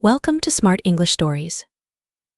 Welcome to Smart English Stories.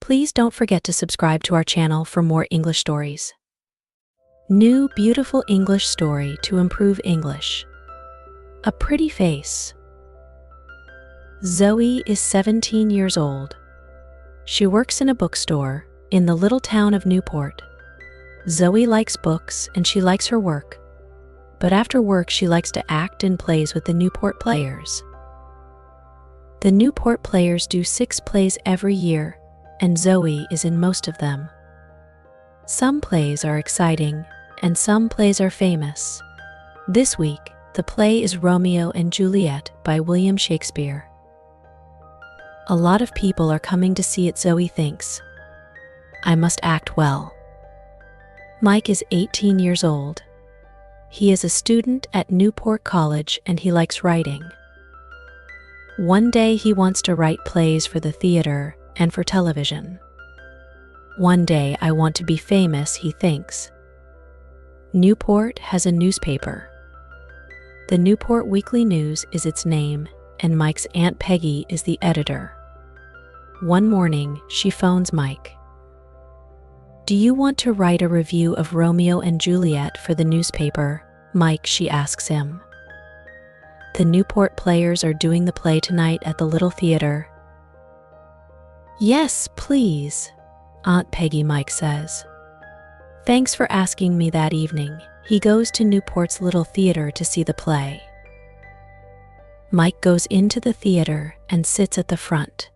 Please don't forget to subscribe to our channel for more English stories. New beautiful English story to improve English. A pretty face. Zoe is 17 years old. She works in a bookstore in the little town of Newport. Zoe likes books and she likes her work. But after work she likes to act in plays with the Newport Players. The Newport Players do 6 plays every year, and Zoe is in most of them. Some plays are exciting, and some plays are famous. This week, the play is Romeo and Juliet by William Shakespeare. A lot of people are coming to see it, Zoe thinks. I must act well. Mike is 18 years old. He is a student at Newport College and he likes writing. One day he wants to write plays for the theater and for television. One day I want to be famous, he thinks. Newport has a newspaper. The Newport Weekly News is its name, and Mike's Aunt Peggy is the editor. One morning, she phones Mike. Do you want to write a review of Romeo and Juliet for the newspaper, Mike, she asks him. The Newport Players are doing the play tonight at the little theater. Yes, please, Aunt Peggy, Mike says. Thanks for asking me that evening. He goes to Newport's little theater to see the play. Mike goes into the theater and sits at the front.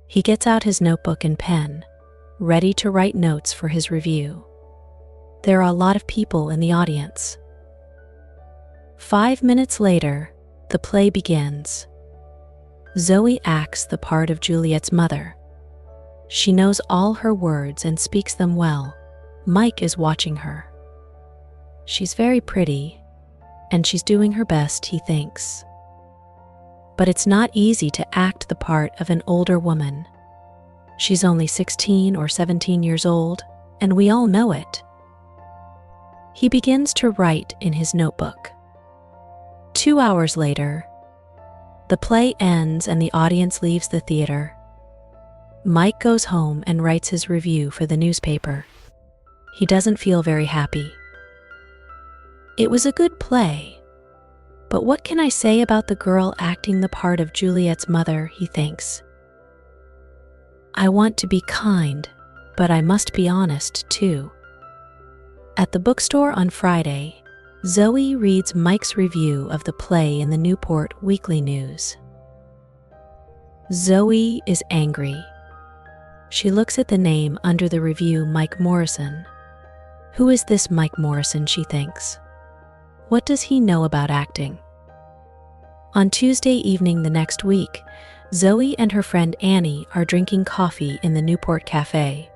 He gets out his notebook and pen, ready to write notes for his review. There are a lot of people in the audience. 5 minutes later, the play begins. Zoe acts the part of Juliet's mother. She knows all her words and speaks them well. Mike is watching her. She's very pretty, and she's doing her best, he thinks. But it's not easy to act the part of an older woman. She's only 16 or 17 years old, and we all know it. He begins to write in his notebook. 2 hours later, the play ends and the audience leaves the theater. Mike goes home and writes his review for the newspaper. He doesn't feel very happy. It was a good play, but what can I say about the girl acting the part of Juliet's mother, he thinks. I want to be kind, but I must be honest too. At the bookstore on Friday, Zoe reads Mike's review of the play in the Newport Weekly News. Zoe is angry. She looks at the name under the review, Mike Morrison. Who is this Mike Morrison, she thinks. What does he know about acting? On Tuesday evening the next week, Zoe and her friend Annie are drinking coffee in the Newport Cafe.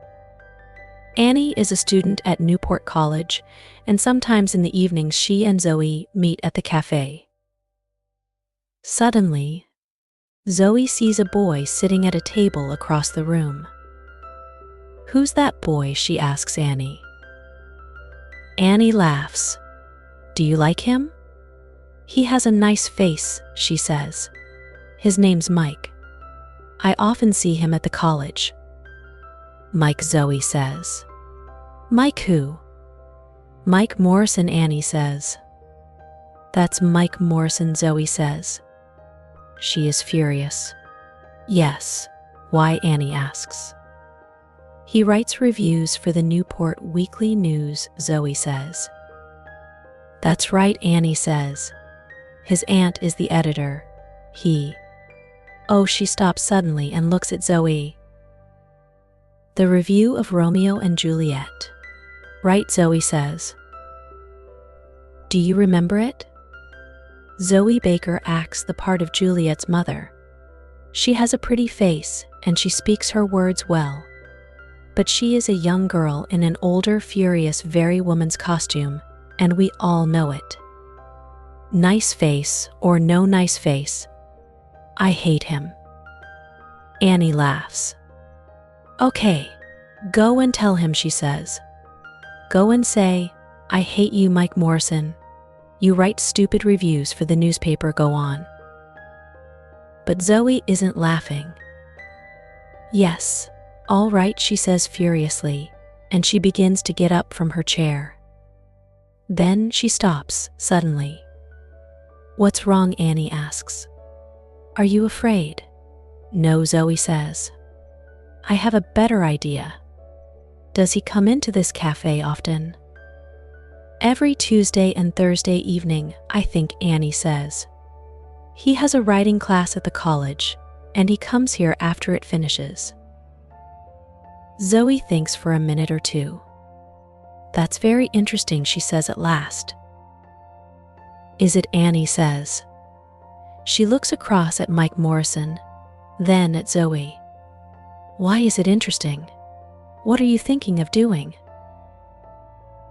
Annie is a student at Newport College, and sometimes in the evenings she and Zoe meet at the cafe. Suddenly, Zoe sees a boy sitting at a table across the room. Who's that boy, she asks Annie. Annie laughs. Do you like him? He has a nice face, she says. His name's Mike. I often see him at the college. Mike, Zoe says. Mike who? Mike Morrison, Annie says. That's Mike Morrison, Zoe says. She is furious. Yes, why, Annie asks. He writes reviews for the Newport Weekly News, Zoe says. That's right, Annie says. His aunt is the editor. Oh, she stops suddenly and looks at Zoe. The review of Romeo and Juliet. Right, Zoe says. Do you remember it? Zoe Baker acts the part of Juliet's mother. She has a pretty face and she speaks her words well. But she is a young girl in an older, furious, very woman's costume, and we all know it. Nice face or no nice face, I hate him. Annie laughs. Okay, go and tell him, she says. Go and say, I hate you, Mike Morrison. You write stupid reviews for the newspaper, go on. But Zoe isn't laughing. Yes, all right, she says furiously, and she begins to get up from her chair. Then she stops, suddenly. What's wrong? Annie asks. Are you afraid? No, Zoe says. I have a better idea. Does he come into this cafe often? Every Tuesday and Thursday evening, I think, Annie says. He has a writing class at the college, and he comes here after it finishes. Zoe thinks for a minute or two. That's very interesting, she says at last. Is it? Annie says. She looks across at Mike Morrison, then at Zoe. Why is it interesting? What are you thinking of doing?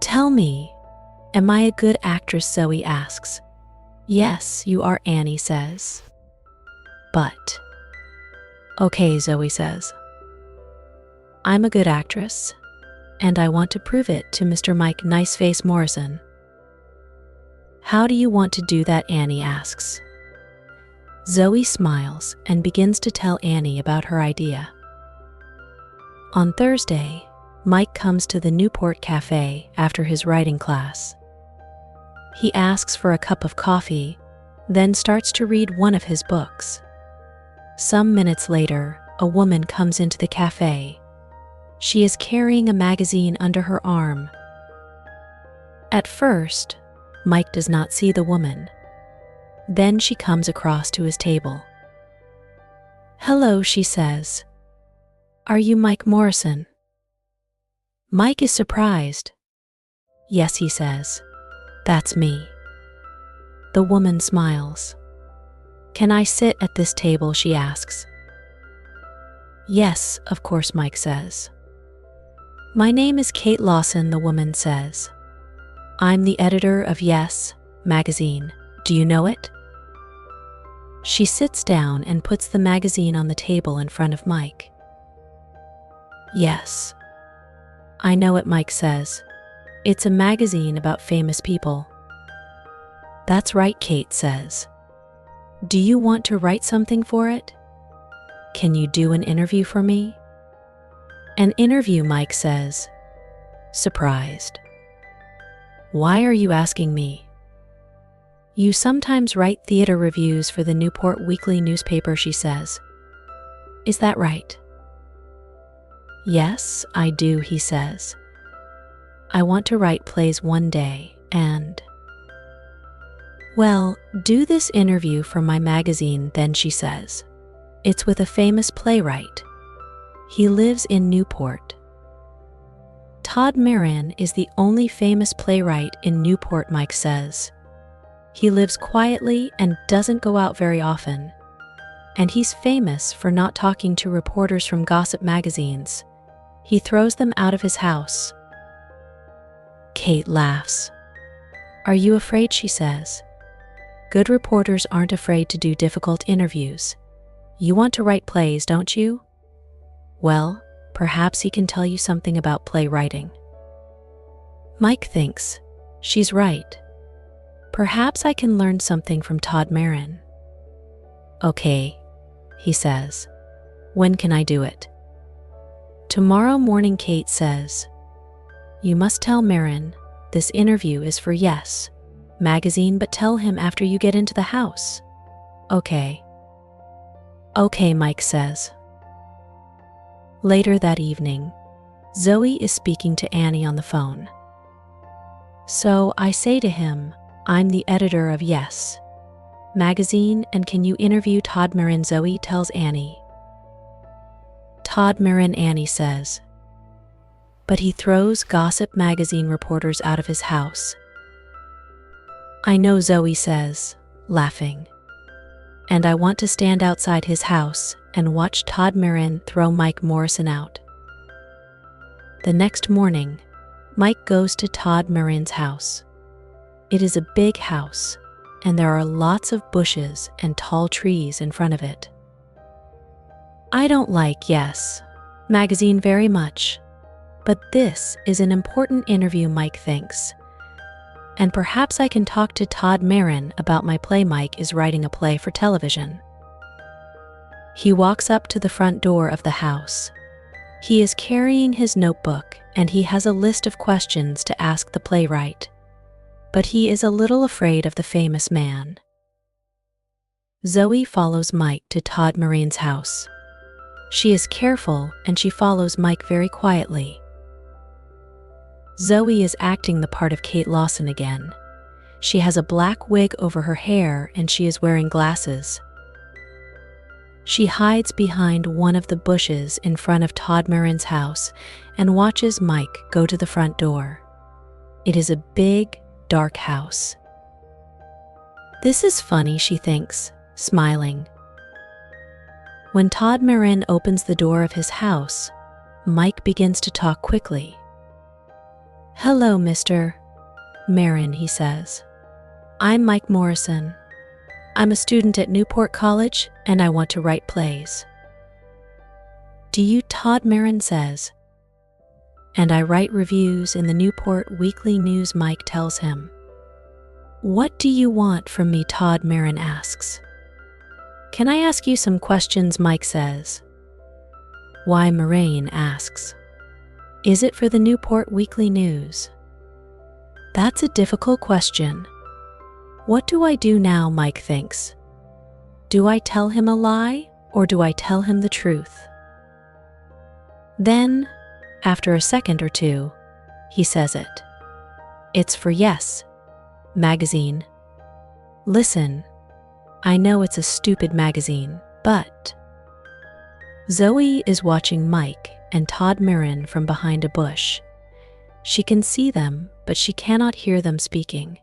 Tell me, am I a good actress? Zoe asks. Yes, you are, Annie says. But. Okay, Zoe says. I'm a good actress, and I want to prove it to Mr. Mike Niceface Morrison. How do you want to do that? Annie asks. Zoe smiles and begins to tell Annie about her idea. On Thursday, Mike comes to the Newport Cafe after his writing class. He asks for a cup of coffee, then starts to read one of his books. Some minutes later, a woman comes into the cafe. She is carrying a magazine under her arm. At first, Mike does not see the woman. Then she comes across to his table. Hello, she says. Are you Mike Morrison? Mike is surprised. Yes, he says. That's me. The woman smiles. Can I sit at this table? She asks. Yes, of course, Mike says. My name is Kate Lawson, the woman says. I'm the editor of Yes magazine. Do you know it? She sits down and puts the magazine on the table in front of Mike. Yes. I know it, Mike says. It's a magazine about famous people. That's right, Kate says. Do you want to write something for it? Can you do an interview for me? An interview, Mike says, surprised. Why are you asking me? You sometimes write theater reviews for the Newport Weekly newspaper, she says. Is that right? Yes, I do, he says. I want to write plays one day, and... Well, do this interview for my magazine then, she says. It's with a famous playwright. He lives in Newport. Todd Marin is the only famous playwright in Newport, Mike says. He lives quietly and doesn't go out very often. And he's famous for not talking to reporters from gossip magazines. He throws them out of his house. Kate laughs. Are you afraid? She says. Good reporters aren't afraid to do difficult interviews. You want to write plays, don't you? Well, perhaps he can tell you something about playwriting. Mike thinks, she's right. Perhaps I can learn something from Todd Marin. Okay, he says. When can I do it? Tomorrow morning, Kate says. You must tell Marin this interview is for Yes magazine, but tell him after you get into the house. Okay. Okay, Mike says. Later that evening, Zoe is speaking to Annie on the phone. So I say to him, I'm the editor of Yes magazine, and can you interview Todd Marin? Zoe tells Annie. Todd Marin, Annie says. But he throws gossip magazine reporters out of his house. I know, Zoe says, laughing. And I want to stand outside his house and watch Todd Marin throw Mike Morrison out. The next morning, Mike goes to Todd Marin's house. It is a big house, and there are lots of bushes and tall trees in front of it. I don't like Yes magazine very much, but this is an important interview, Mike thinks. And perhaps I can talk to Todd Marin about my play. Mike is writing a play for television. He walks up to the front door of the house. He is carrying his notebook and he has a list of questions to ask the playwright. But he is a little afraid of the famous man. Zoe follows Mike to Todd Moran's house. She is careful and she follows Mike very quietly. Zoe is acting the part of Kate Lawson again. She has a black wig over her hair and she is wearing glasses. She hides behind one of the bushes in front of Todd Moran's house and watches Mike go to the front door. It is a big, dark house. This is funny, she thinks, smiling. When Todd Moran opens the door of his house, Mike begins to talk quickly. "Hello, Mr. Moran," he says. "I'm Mike Morrison. I'm a student at Newport College and I want to write plays." "Do you?" Todd Moran says. "And I write reviews in the Newport Weekly News," Mike tells him. "What do you want from me?" Todd Moran asks. "Can I ask you some questions?" Mike says. "Why?" Moran asks. "Is it for the Newport Weekly News?" "That's a difficult question. What do I do now?" Mike thinks. Do I tell him a lie or do I tell him the truth? Then, after a second or two, he says it. "It's for Yes Magazine. Listen, I know it's a stupid magazine, but..." Zoe is watching Mike and Todd Moran from behind a bush. She can see them, but she cannot hear them speaking.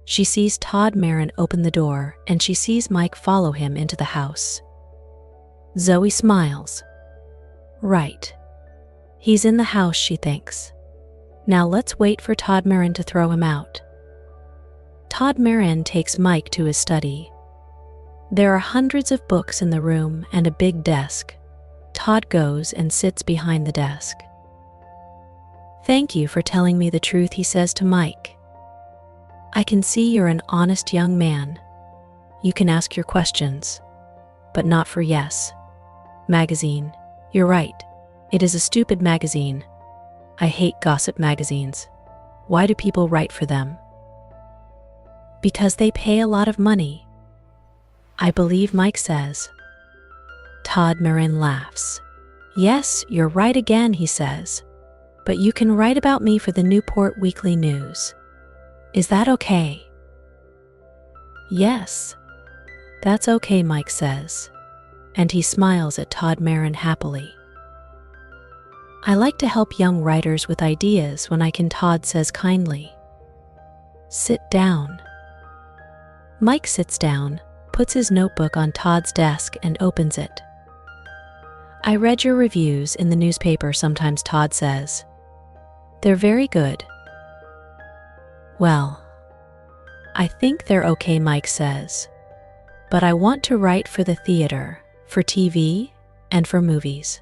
She sees Todd Moran open the door and she sees Mike follow him into the house. Zoe smiles. Right. He's in the house, she thinks. Now let's wait for Todd Moran to throw him out. Todd Moran takes Mike to his study. There are hundreds of books in the room and a big desk. Todd goes and sits behind the desk. "Thank you for telling me the truth," he says to Mike. "I can see you're an honest young man. You can ask your questions, but not for Yes Magazine. You're right. It is a stupid magazine. I hate gossip magazines. Why do people write for them?" "Because they pay a lot of money, I believe," Mike says. Todd Moran laughs. "Yes, you're right again," he says. "But you can write about me for the Newport Weekly News. Is that okay?" "Yes, that's okay," Mike says, and he smiles at Todd Moran happily. "I like to help young writers with ideas when I can," Todd says kindly. "Sit down." Mike sits down, puts his notebook on Todd's desk and opens it. "I read your reviews in the newspaper sometimes," Todd says. "They're very good." "Well, I think they're okay," Mike says. "But I want to write for the theater, for TV, and for movies.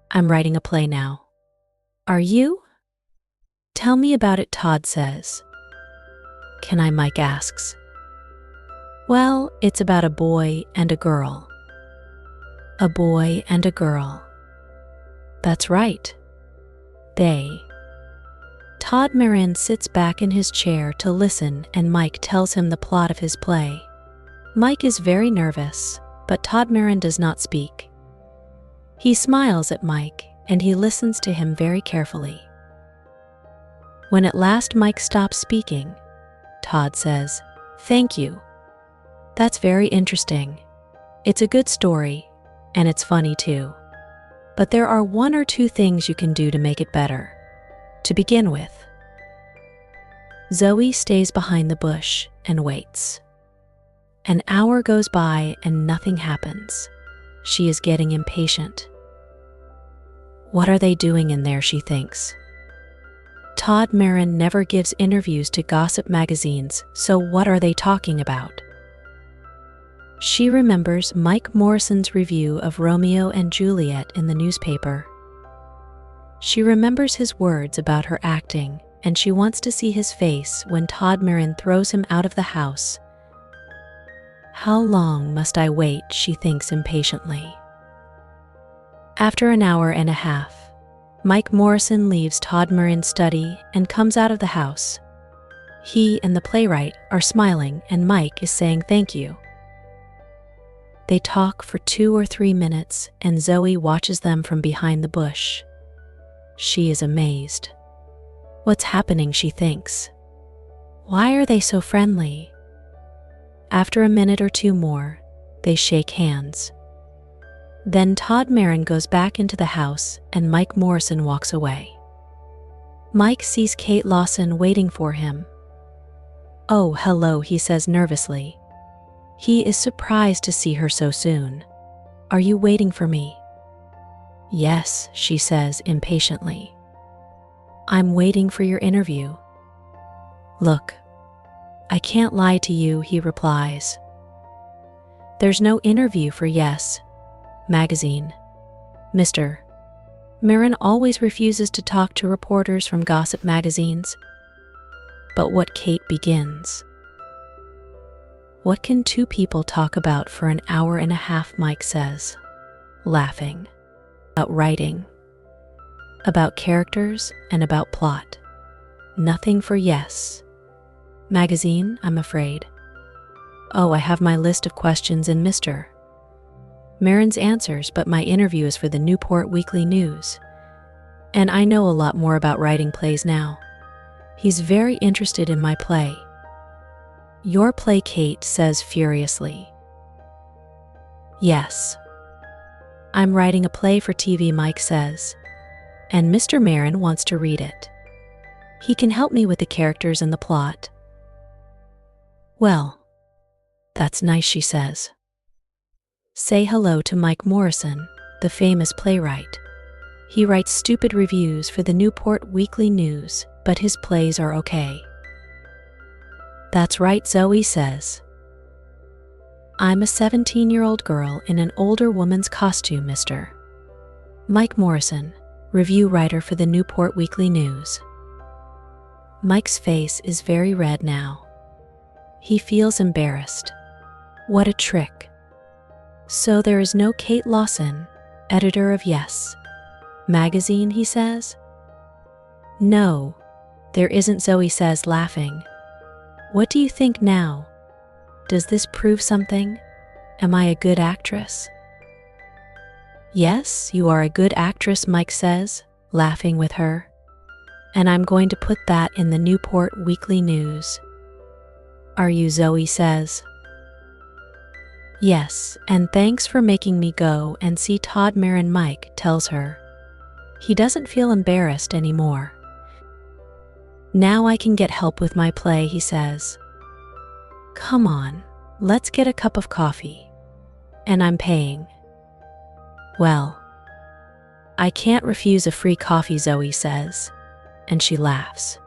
I'm writing a play now." "Are you?" "Tell me about it," Todd says. "Can I?" Mike asks. "Well, it's about a boy and a girl." "A boy and a girl." "That's right. They..." Todd Moran sits back in his chair to listen and Mike tells him the plot of his play. Mike is very nervous, but Todd Moran does not speak. He smiles at Mike and he listens to him very carefully. When at last Mike stops speaking, Todd says, "Thank you. That's very interesting. It's a good story, and it's funny too. But there are one or two things you can do to make it better. To begin with." Zoe stays behind the bush and waits. An hour goes by and nothing happens. She is getting impatient. What are they doing in there, she thinks. Todd Moran never gives interviews to gossip magazines, so what are they talking about? She remembers Mike Morrison's review of Romeo and Juliet in the newspaper. She remembers his words about her acting, and she wants to see his face when Todd Moran throws him out of the house. How long must I wait, she thinks impatiently. After an hour and a half, Mike Morrison leaves Todd Marin's study and comes out of the house. He and the playwright are smiling and Mike is saying thank you. They talk for 2 or 3 minutes and Zoe watches them from behind the bush. She is amazed. What's happening, she thinks. Why are they so friendly? After a minute or two more, they shake hands. Then Todd Marin goes back into the house and Mike Morrison walks away. Mike sees Kate Lawson waiting for him. "Oh, hello," he says nervously. He is surprised to see her so soon. "Are you waiting for me?" "Yes," she says impatiently. "I'm waiting for your interview." "Look, I can't lie to you," he replies. "There's no interview for Yes magazine. Mr. Marin always refuses to talk to reporters from gossip magazines." But what Kate begins. "What can two people talk about for an hour and a half?" Mike says, laughing. "About writing, about characters, and about plot. Nothing for Yes magazine, I'm afraid." "Oh, I have my list of questions in Mr. Marin's answers, but my interview is for the Newport Weekly News. And I know a lot more about writing plays now. He's very interested in my play." "Your play?" Kate says furiously. "Yes. I'm writing a play for TV," Mike says, "and Mr. Marin wants to read it. He can help me with the characters and the plot." "Well, that's nice," she says. "Say hello to Mike Morrison, the famous playwright. He writes stupid reviews for the Newport Weekly News, but his plays are okay." "That's right," Zoe says. "I'm a 17-year-old girl in an older woman's costume, Mr. Mike Morrison, review writer for the Newport Weekly News." Mike's face is very red now. He feels embarrassed. What a trick. "So there is no Kate Lawson, editor of Yes magazine," he says. "No, there isn't," Zoe says, laughing. "What do you think now? Does this prove something? Am I a good actress?" "Yes, you are a good actress," Mike says, laughing with her. "And I'm going to put that in the Newport Weekly News." "Are you?" Zoe says. "Yes, and thanks for making me go and see Todd Marin," Mike tells her. He doesn't feel embarrassed anymore. "Now I can get help with my play," he says. "Come on, let's get a cup of coffee. And I'm paying." "Well, I can't refuse a free coffee," Zoe says, and she laughs.